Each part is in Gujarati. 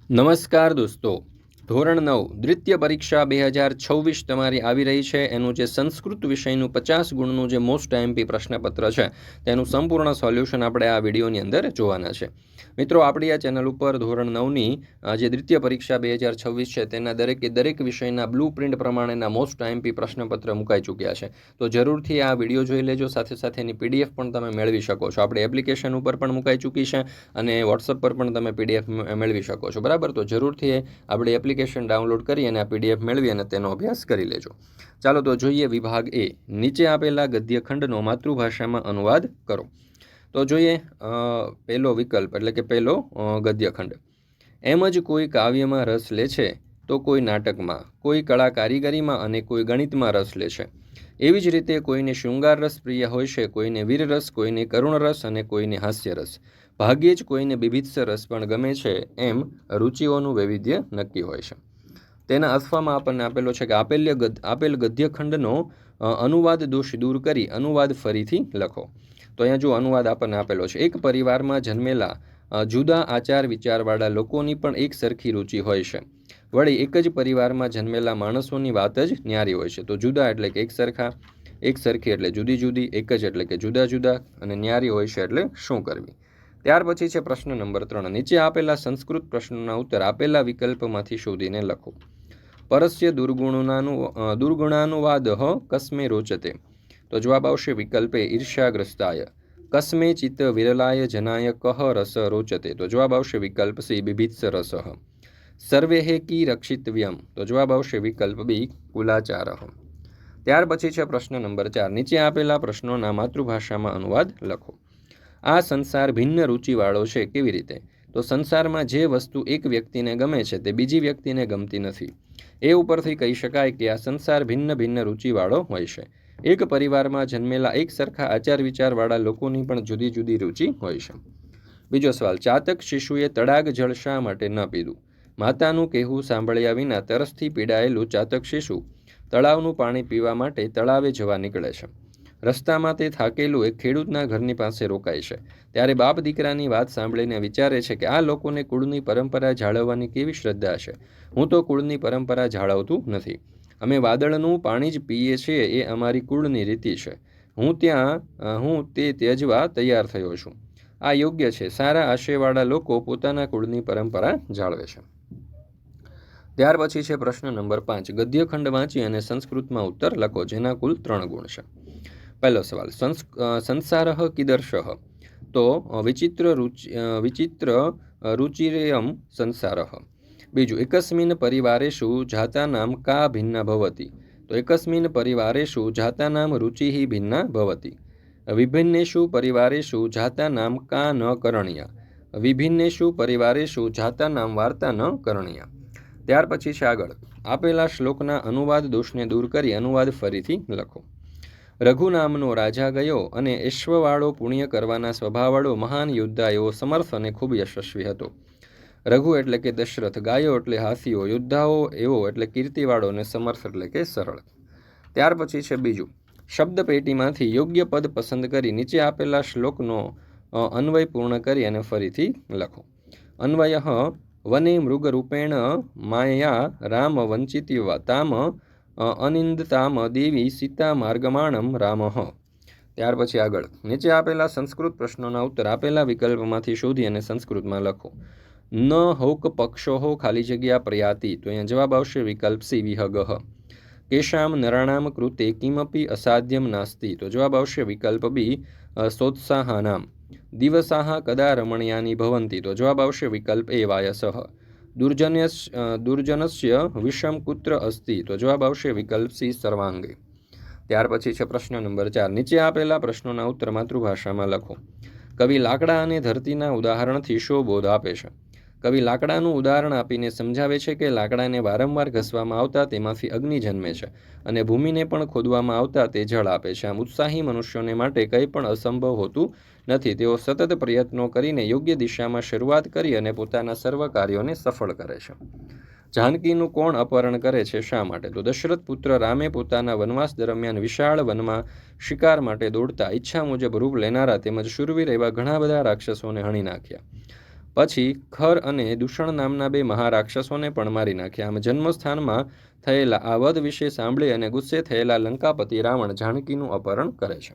નમસ્કાર દોસ્તો, ધોરણ 9 દ્વિતીય પરીક્ષા 2026 તમારી આવી રહી છે. એનું જે સંસ્કૃત વિષયનું 50 ગુણનું જે મોસ્ટ આઈએમપી પ્રશ્નપત્ર છે તેનું સંપૂર્ણ સોલ્યુશન આપણે આ વિડીયોની અંદર જોવાના છે. મિત્રો, આપણી આ ચેનલ ઉપર ધોરણ 9ની જે દ્વિતીય પરીક્ષા 2026 છે તેના દરેક વિષયના બ્લુ પ્રિન્ટ પ્રમાણેના મોસ્ટ આઈએમપી પ્રશ્નપત્ર મુકાઈ ચૂક્યા છે. તો જરૂરથી આ વિડીયો જોઈ લેજો. સાથે સાથે એની પીડીએફ પણ તમે મેળવી શકો છો. આપણી એપ્લિકેશન ઉપર પણ મુકાઈ ચૂકી છે અને વોટ્સઅપ પર પણ તમે પીડીએફ મેળવી શકો છો. બરાબર, તો જરૂરથી આપણી એપ્લિકેશન ડાઉનલોડ કરી અને આ પીડીએફ મેળવી અને તેનો અભ્યાસ કરી લેજો. ચાલો તો જોઈએ વિભાગ એ. નીચે આપેલા ગદ્યખંડનો માતૃભાષામાં અનુવાદ કરો. તો જોઈએ પહેલો વિકલ્પ એટલે કે પહેલો ગદ્યખંડ. એમ જ કોઈ કાવ્યમાં રસ લે છે તો કોઈ નાટકમાં, કોઈ કળા કારીગરીમાં અને કોઈ ગણિતમાં રસ લે છે. એવી જ રીતે કોઈને શૃંગાર રસ પ્રિય હોય છે, કોઈને વીર રસ, કોઈને કરુણ રસ અને કોઈને હાસ્ય રસ. ભાગ્યે જ કોઈને બીભત્સ રસ પણ ગમે છે. એમ રુચિઓનું વૈવિધ્ય નક્કી હોય છે. તેના અથવામાં આપણને આપેલો છે કે આપેલ ગદ્યખંડનો અનુવાદ દોષ દૂર કરી અનુવાદ ફરીથી લખો. તો અહીંયા જો અનુવાદ આપણને આપેલો છે. એક પરિવારમાં જન્મેલા જુદા આચાર વિચારવાળા લોકોની પણ એક સરખી રુચિ હોય છે. વળી એક જ પરિવારમાં જન્મેલા માણસોની વાત જ ન્યારી હોય છે. તો જુદા એટલે કે એક સરખા, એક સરખી એટલે જુદી જુદી, એક જ એટલે કે જુદા જુદા અને ન્યારી હોય છે એટલે શું કરવી. ત્યાર પછી છે પ્રશ્ન નંબર 3. નીચે આપેલા સંસ્કૃત પ્રશ્નોના ઉત્તર આપેલા વિકલ્પમાંથી શોધીને લખો. પરસ્ય દુર્ગુણાનુવાદ કસ્મે રોચતે. તો જવાબ આવશે વિકલ્પ એ ઈર્ષ્યાગ્રસ્તાય. કસ્મે ચિત્ત વિરલાય જનાય કહ રસ રોચતે. તો જવાબ આવશે વિકલ્પ સી બિભિત્સ રસ. સર્વે કી રક્ષિતવ્યમ. તો જવાબ આવશે વિકલ્પ બી કુલાચાર. ત્યાર પછી છે પ્રશ્ન નંબર 4. નીચે આપેલા પ્રશ્નોના માતૃભાષામાં અનુવાદ લખો. આ સંસાર ભિન્ન રુચિવાળો છે. કેવી રીતે? તો સંસારમાં જે વસ્તુ એક વ્યક્તિને ગમે છે તે બીજી વ્યક્તિને ગમતી નથી. એ ઉપરથી કહી શકાય કે આ સંસાર ભિન્ન ભિન્ન રુચિવાળો હોય છે. એક પરિવારમાં જન્મેલા એક સરખા આચાર વિચારવાળા લોકોની પણ જુદી જુદી રુચિ હોય છે. બીજો સવાલ. ચાતક શિશુએ તડાગ જળ શા માટે ન પીધું? માતાનું કહેવું સાંભળ્યા વિના તરસથી પીડાયેલું ચાતક શિશુ તળાવનું પાણી પીવા માટે તળાવે જવા નીકળે છે. રસ્તામાં તે થાકેલું એક ખેડૂતના ઘરની પાસે રોકાય છે. ત્યારે બાપ દીકરાની વાત સાંભળીને વિચારે છે કે આ લોકોને કુળની પરંપરા જાળવવાની કેવી શ્રદ્ધા છે. હું તો કુળની પરંપરા જાળવતું નથી. અમે વાદળનું પાણી જ પીએ છીએ, એ અમારી કુળની રીતિ છે. હું તે ત્યજવા તૈયાર થયો છું. આ યોગ્ય છે. સારા આશયવાળા લોકો પોતાના કુળની પરંપરા જાળવે છે. ત્યાર પછી છે પ્રશ્ન નંબર 5. ગદ્યખંડ વાંચી અને સંસ્કૃતમાં ઉત્તર લખો, જેના કુલ 3 ગુણ છે. પહેલો સવાલ. સંસારઃ કીદર્શઃ. તો વિચિત્ર રુચિરેયમ સંસારઃ. બીજું. એકસ્મિન પરિવારેષુ જાતાનામ કા ભિન્ના ભવતિ. તો એકસ્મિન પરિવારેષુ જાતાનામ રુચિઃ ભિન્ના ભવતિ. વિભિન્નેષુ પરિવારેષુ જાતાનામ કા ન કરણ્યા. વિભિન્નેષુ પરિવારેષુ જાતાનામ વાર્તા ન કરણ્યા. ત્યાર પછી છે આગળ આપેલા શ્લોકના અનુવાદ દોષને દૂર કરી અનુવાદ ફરીથી લખો. રઘુ નામનો રાજા ગયો અને એશ્વવાળો પુણ્ય કરવાના સ્વભાવવાળો મહાન યોદ્ધા એવો સમર્થ અને ખૂબ યશસ્વી હતો. રઘુ એટલે કે દશરથ, ગાયો એટલે હાથીઓ, યોદ્ધાઓ એવો એટલે કીર્તિવાળો અને સમર્થ એટલે કે સરળ. ત્યાર પછી છે બીજું. શબ્દ પેટીમાંથી યોગ્ય પદ પસંદ કરી નીચે આપેલા શ્લોકનો અન્વય પૂર્ણ કરી અને ફરીથી લખો. અન્વય. વને મૃગરૂપેણ માયા રામ વંચિત્વા તામ અનિંદતામ દેવી સીતા માર્ગમાણમ રામ. ત્યાર પછી આગળ નીચે આપેલા સંસ્કૃત પ્રશ્નોના ઉત્તર આપેલા વિકલ્પમાંથી શોધી અને સંસ્કૃતમાં લખો. ન હૌક પક્ષો ખાલી જગ્યા પ્રયાતિ. તો અહીંયા જવાબ આવશે વિકલ્પ સી વિહગઃ. કેશામ નરાણામ કૃતે કિમપી અસાધ્યમ નાસ્તિ. તો જવાબ આવશે વિકલ્પ બી સોત્સાહાનામ. દિવસાહ કદા રમણીયાની ભવંતી. તો જવાબ આવશે વિકલ્પ એ વાયસઃ. દુર્જનસ્ય વિષમ કુત્ર અસ્તિ. તો જવાબ આવશે વિકલ્પ સી સર્વાંગે. ત્યાર પછી છે પ્રશ્ન નંબર 4. નીચે આપેલા પ્રશ્નોના ઉત્તર માતૃભાષામાં લખો. કવિ લાકડા અને ધરતીના ઉદાહરણથી શો બોધ આપે છે? કવિ લાકડાનું ઉદાહરણ આપીને સમજાવે છે કે લાકડાને વારંવાર ઘસવામાં આવતા તેમાંથી અગ્નિ જન્મે છે અને ભૂમિને પણ ખોદવામાં આવતા તે જળ આપે છે. આમ ઉત્સાહી મનુષ્યોને માટે કંઈ પણ અસંભવ હોતું નથી. તેઓ સતત પ્રયત્નો કરીને યોગ્ય દિશામાં શરૂઆત કરી અને પોતાના સર્વ કાર્યોને સફળ કરે છે. જાનકીનું કોણ અપહરણ કરે છે? શા માટે? તો દશરથ પુત્ર રામે પોતાના વનવાસ દરમિયાન વિશાળ વનમાં શિકાર માટે દોડતા ઈચ્છા મુજબ રૂપ લેનારા તેમજ શૂરવીર એવા ઘણા બધા રાક્ષસોને હણી નાખ્યા. પછી ખર અને દૂષણ નામના બે મહારાક્ષસોને પણ મારી નાખ્યા. આમ જન્મસ્થાનમાં થયેલા આ વધ વિશે સાંભળી અને ગુસ્સે થયેલા લંકાપતિ રાવણ જાનકીનું અપહરણ કરે છે.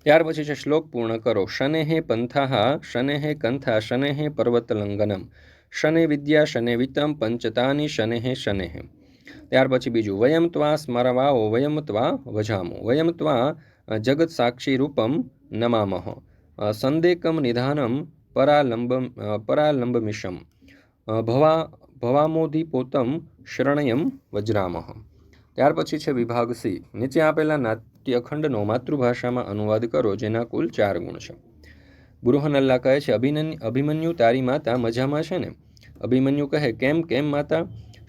ત્યાર પછી છે શ્લોક પૂર્ણ કરો. શનેહે પંથાહ શનેહે કંથા શનેહે પર્વતલંઘનમ શને વિદ્યા શને વિતમ પંચતાની શનેહે શનેહ. ત્યાર પછી બીજું વયમ ત્વા સ્મરવાઓ વયમ ત્વા વજામો વયમ ત્વા જગત સાક્ષી રૂપમ નમામહ સંદેકમ નિધાનમ પરાલંબમિશમ ભવામોધિપોતમ શરણયમ વજરામહ. ત્યાર પછી છે વિભાગ સી. નીચે આપેલા નાટ્યખંડનો માતૃભાષામાં અનુવાદ કરો જેના કુલ 4 ગુણ છે. બૃહનલ્લા કહે છે અભિમન્યુ તારી માતા મજામાં છે ને? અભિમન્યુ કહે કેમ કેમ માતા?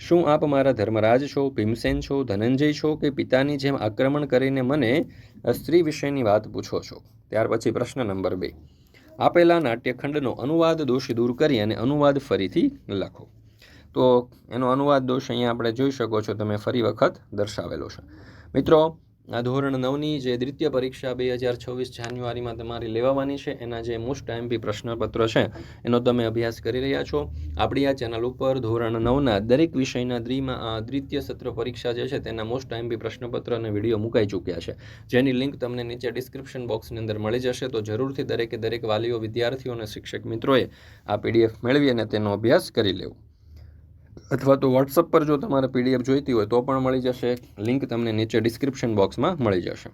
શું આપ મારા ધર્મરાજ છો, ભીમસેન છો, ધનંજય છો કે પિતાની જેમ આક્રમણ કરીને મને સ્ત્રી વિશેની વાત પૂછો છો? ત્યાર પછી પ્રશ્ન નંબર 2. આપેલા નાટ્યખંડનો અનુવાદ દોષ દૂર કરી અને અનુવાદ ફરીથી લખો. તો એનો અનુવાદ દોષ અહીંયા આપણે જોઈ શકો છો, તમે ફરી વખત દર્શાવેલો છે. મિત્રો, આ ધોરણ 9ની જે દ્વિતીય પરીક્ષા 2026 જાન્યુઆરીમાં તમારી લેવાની છે એના જે મોસ્ટ આઈએમપી પ્રશ્નપત્ર છે એનો તમે અભ્યાસ કરી રહ્યા છો. આપણી આ ચેનલ ઉપર ધોરણ 9ના દરેક વિષયના દ્વિતીય સત્ર પરીક્ષા જે છે તેના મોસ્ટ આઈએમપી પ્રશ્નપત્ર અને વિડીયો મુકાઈ ચૂક્યા છે, જેની લિંક તમને નીચે ડિસ્ક્રિપ્શન બોક્સની અંદર મળી જશે. તો જરૂરથી દરેક વાલીઓ, વિદ્યાર્થીઓ અને શિક્ષક મિત્રોએ આ પીડીએફ મેળવી અને તેનો અભ્યાસ કરી લેવો. અથવા તો વોટ્સઅપ પર જો તમારે પીડીએફ જોઈતી હોય તો પણ મળી જશે. લિંક તમને નીચે ડિસ્ક્રિપ્શન બોક્સમાં મળી જશે.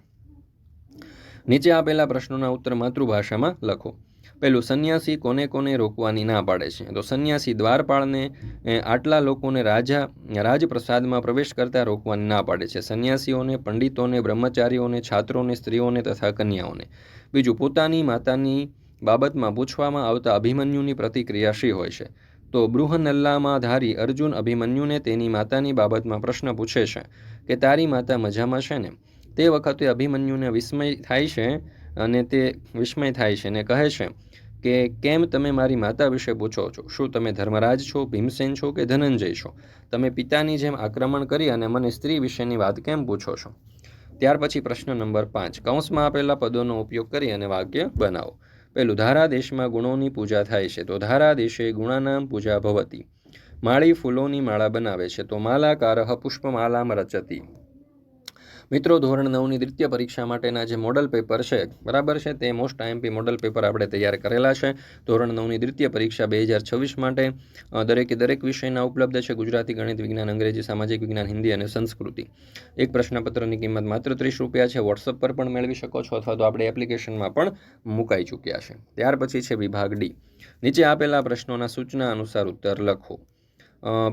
નીચે આપેલા પ્રશ્નોના ઉત્તર માતૃભાષામાં લખો. પહેલું, સંન્યાસી કોને કોને રોકવાની ના પાડે છે? તો સંન્યાસી દ્વારપાળને આટલા લોકોને રાજપ્રસાદમાં પ્રવેશ કરતા રોકવાની ના પાડે છે. સંન્યાસીઓને, પંડિતોને, બ્રહ્મચારીઓને, છાત્રોને, સ્ત્રીઓને તથા કન્યાઓને. બીજું, પોતાની માતાની બાબતમાં પૂછવામાં આવતા અભિમન્યુની પ્રતિક્રિયા શી હોય છે? તો બૃહનલ્લામાં ધારી અર્જુન અભિમન્યુને તેની માતાની બાબતમાં પ્રશ્ન પૂછે છે કે તારી માતા મજામાં છે ને? તે વખતે અભિમન્યુને વિસ્મય થાય છે અને કહે છે કે કેમ તમે મારી માતા વિશે પૂછો છો? શું તમે ધર્મરાજ છો, ભીમસેન છો કે ધનંજય છો? તમે પિતાની જેમ આક્રમણ કરી અને મને સ્ત્રી વિશેની વાત કેમ પૂછો છો? ત્યાર પછી પ્રશ્ન નંબર 5. કૌંસમાં આપેલા પદોનો ઉપયોગ કરી અને વાક્ય બનાવો. પહેલું, ધારા દેશમાં ગુણોની પૂજા થાય છે. તો ધારા દેશે ગુણાનામ પૂજા ભવતી. માળી ફૂલોની માળા બનાવે છે. તો માલાકારઃ પુષ્પમાલામ રચતી. મિત્રો, ધોરણ 9ની દ્વિતીય પરીક્ષા માટેના જે મોડલ પેપર છે, બરાબર છે, તે મોસ્ટ આઈએમપી મોડલ પેપર આપણે તૈયાર કરેલા છે. ધોરણ 9ની દ્વિતીય પરીક્ષા 2026 માટે દરેક વિષયના ઉપલબ્ધ છે. ગુજરાતી, ગણિત, વિજ્ઞાન, અંગ્રેજી, સામાજિક વિજ્ઞાન, હિન્દી અને સંસ્કૃતિ. એક પ્રશ્નપત્રની કિંમત માત્ર 30 રૂપિયા છે. વોટ્સઅપ પર પણ મેળવી શકો છો અથવા તો આપણે એપ્લિકેશનમાં પણ મુકાઈ ચૂક્યા છે. ત્યાર પછી છે વિભાગ ડી. નીચે આપેલા પ્રશ્નોના સૂચના અનુસાર ઉત્તર લખો.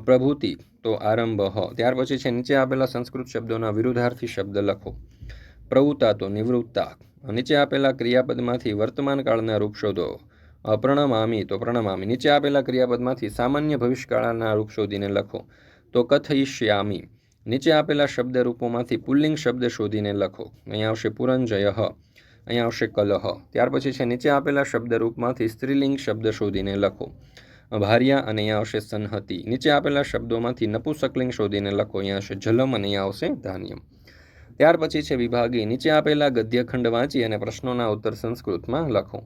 પ્રભુતિ તો આરંભ. ત્યાર પછી છે નીચે આપેલા સંસ્કૃત શબ્દોના વિરુદ્ધાર્થી શબ્દ લખો. પ્રવૃત્તા તો નિવૃત્તા. નીચે આપેલા ક્રિયાપદમાંથી વર્તમાન કાળના રૂપ શોધો. પ્રણમામી તો પ્રણમામી. નીચે આપેલા ક્રિયાપદમાંથી સામાન્ય ભવિષ્યકાળના રૂપ શોધીને લખો. તો કથયિષ્યામિ. નીચે આપેલા શબ્દ રૂપોમાંથી પુલ્લિંગ શબ્દ શોધીને લખો. અહીંયા આવશે પુરંજયઃ, અહીંયા આવશે કલહ. ત્યાર પછી છે નીચે આપેલા શબ્દ રૂપમાંથી સ્ત્રીલિંગ શબ્દ શોધીને લખો. ભાર્યા અને અહીંયા આવશે સંહતિ. નીચે આપેલા શબ્દોમાંથી નપુંસકલિંગ શોધીને લખો. અહીંયા આવશે જલમ અને અહીંયા આવશે ધાન્યમ. ત્યાર પછી છે વિભાગી. નીચે આપેલા ગદ્યખંડ વાંચી અને પ્રશ્નોના ઉત્તર સંસ્કૃતમાં લખો.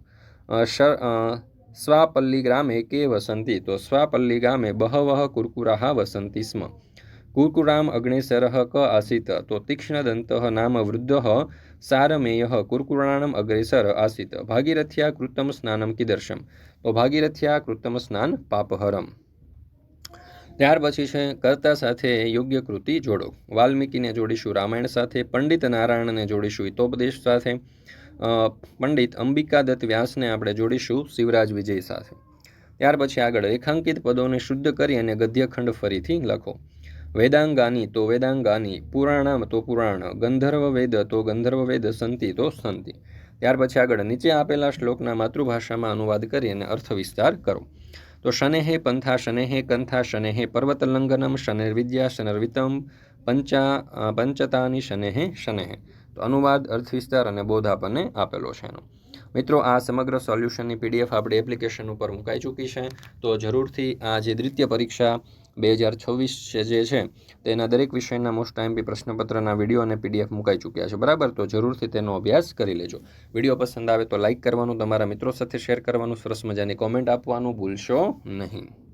સ્વાપલ્લી ગ્રામે કે વસંતી. તો સ્વાપલ્લી ગામે બહવઃ કુરકુરાહ વસંતી સ્મ. કુરકુરામ અગ્નેસરઃ ક આસીત. તો તીક્ષ્ણદંતઃ નામ વૃદ્ધઃ સારમેયઃ કુરકુરાણમ અગ્રેસર આસીત. ભાગીરથ્યા કૃતમ સ્નાનમ કીદર્શમ. તો ભાગીરથ્યા કૃતમ સ્નાન પાપહરમ. ત્યાર પછી છે કર્તા સાથે યોગ્ય કૃતિ જોડો. વાલ્મીકીને જોડીશું રામાયણ સાથે. પંડિત નારાયણને જોડીશું હિતોપદેશ સાથે. પંડિત અંબિકાદત્ત વ્યાસને આપણે જોડીશું શિવરાજ વિજય સાથે. ત્યાર પછી આગળ રેખાંકિત પદોને શુદ્ધ કરી અને ગદ્યખંડ ફરીથી લખો. વેદાંગાની તો વેદાંગાની. પુરાણામ તો પુરાણ. ગંધર્વ વેદ તો ગંધર્વ વેદ. સંતિ તો સંતિ. ત્યાર પછી આગળ નીચે આપેલા શ્લોકના માતૃભાષામાં અનુવાદ કરી અને અર્થ વિસ્તાર કરો. તો શનેહે પંથા શનેહે કંથા શનેહે પર્વતલંઘનમ શનેર્વિદ્યા શનર્વિતમ પંચતાની શનેહે શનેહે. તો અનુવાદ, અર્થ વિસ્તાર અને બોધ આપણને આપેલો છે એનો. મિત્રો, આ સમગ્ર સોલ્યુશનની પીડીએફ આપણી એપ્લિકેશન ઉપર મુકાઈ ચૂકી છે. તો જરૂરથી આ જે દ્વિતીય પરીક્ષા 2026 જે છે તેના દરેક વિષયના મોસ્ટ આઈએમપી પ્રશ્નપત્રના વિડીયો અને PDF મુકાઈ ચૂક્યા છે, બરાબર. તો જરૂરથી તેનો અભ્યાસ કરી લેજો. વિડીયો પસંદ આવે તો લાઇક કરવાનું, તમારા મિત્રો સાથે શેર કરવાનું, સરસ મજાની કોમેન્ટ આપવાનું ભૂલશો નહીં.